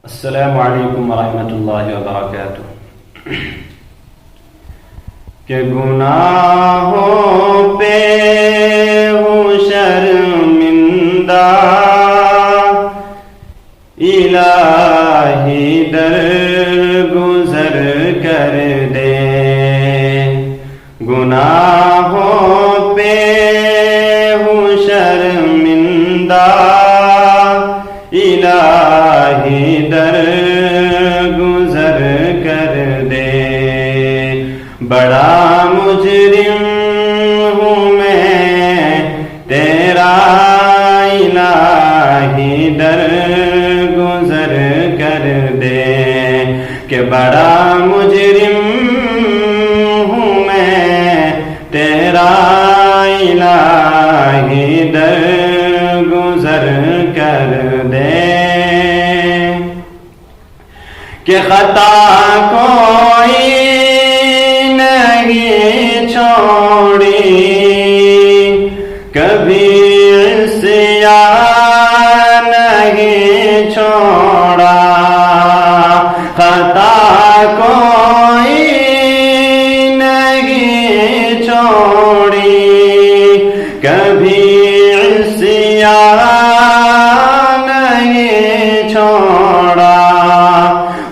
السلام علیکم ورحمۃ اللہ وبرکاتہ۔ کہ گناہوں پہ ہوں شرمندہ، الہی درگزر کر دے۔ گناہوں پہ ہوں شرمندہ، الہی درگزر کر دے۔ بڑا مجرم ہوں میں تیرا، الہی درگزر کر دے۔ کہ بڑا مجرم ہوں میں تیرا، الہی درگزر کر دے۔ کہ خطا کوئی نہیں چھوڑی، کبھی عصیان نہیں چھوڑا۔ خطا کوئی نہیں چھوڑی، کبھی عصیان نہیں چھوڑا۔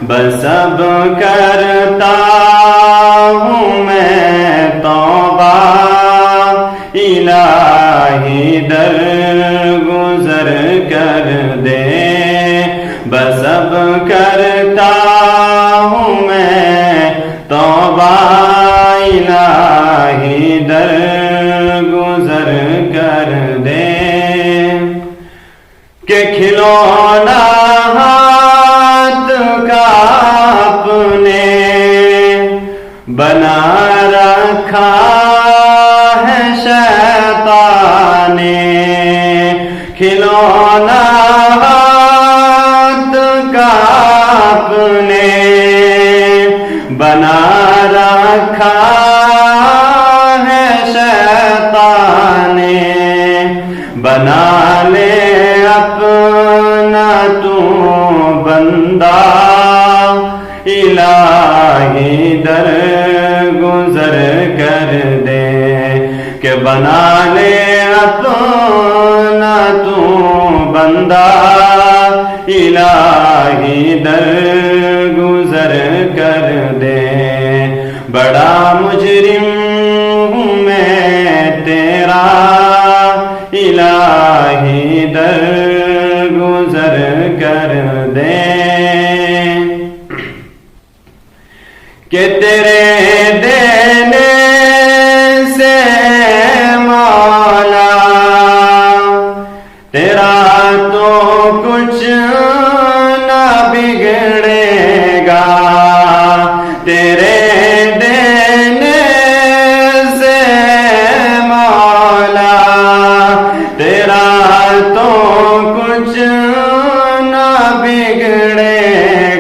بس اب کرتا ہوں میں توبہ، الہی درگزر کر دے۔ بس اب کرتا ہوں میں توبہ، الہی درگزر کر دے۔ کہ کھلونا ہاتھ کا اپنے بنا رکھا ہے شیطان نے۔ کھلونا ہاتھ کا اپنے بنا رکھا ہے شیطان نے۔ بنا لے اپنا تو بندہ، الہی درگزر کر دے۔ کہ بنا لے اپنا تو بندہ، الہی درگزر کر دے۔ بڑا مجرم ہوں میں تیرا، الہی درگزر کر دے۔ کہ تیرے دینے سے مولا تیرا تو کچھ نہ بگڑے گا۔ تیرے دینے سے مولا تیرا تو کچھ نہ بگڑے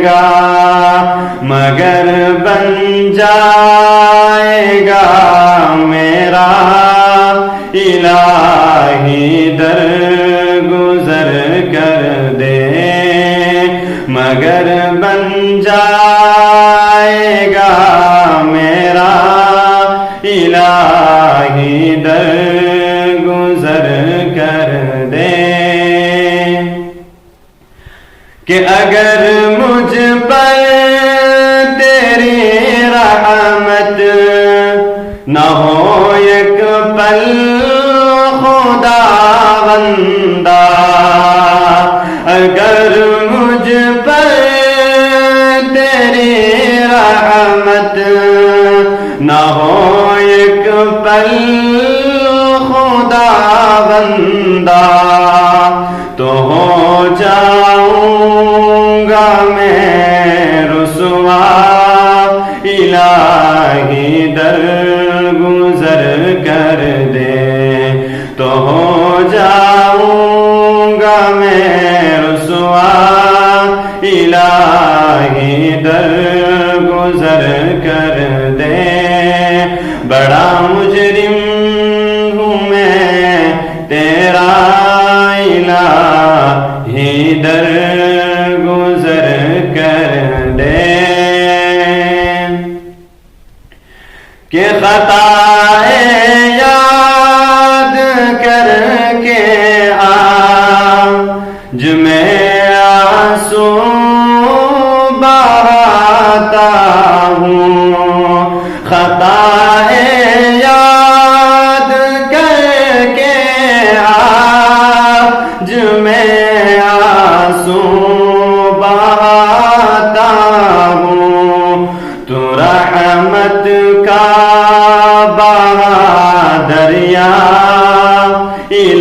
گا، مگر بن جائے گا میرا، الہی درگزر کر دے۔ مگر بن جائے گا میرا، الہی درگزر کر دے۔ کہ اگر مجھ پر تیری رحمت نہ ہو ایک پل خداوندہ، اگر مجھ پر تیری رحمت نہ ہو ایک پل خداوندہ، تو ہو جاؤں گا میں رسوا، الہی درگزر کر دے۔ تو ہو جاؤں گا میں رسوا، الہی درگزر کر دے۔ بڑا مجرم ہوں میں تیرا، الہی در گزر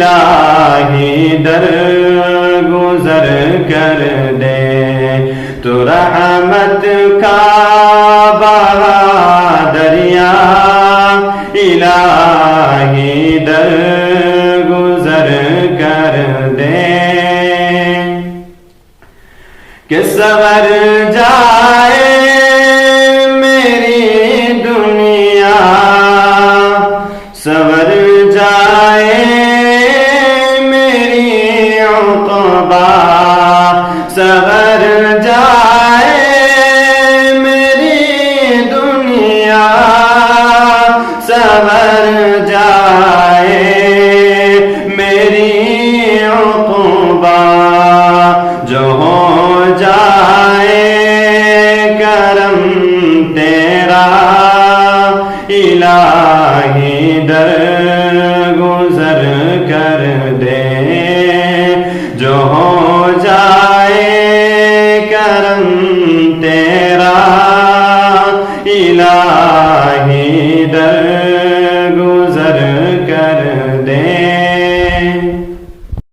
الہی در گزر کر دے تو رحمت کا بہا دریا الہی در گزر کر دے کہ سور جائے میری دنیا سور جائے میری عقبہ سور جائے میری دنیا سور جائے میری عقبہ جو ہو جائے کرم تیرا الہی در گزر کر دے جو ہو جائے کرم تیرا الہی در گزر کر دے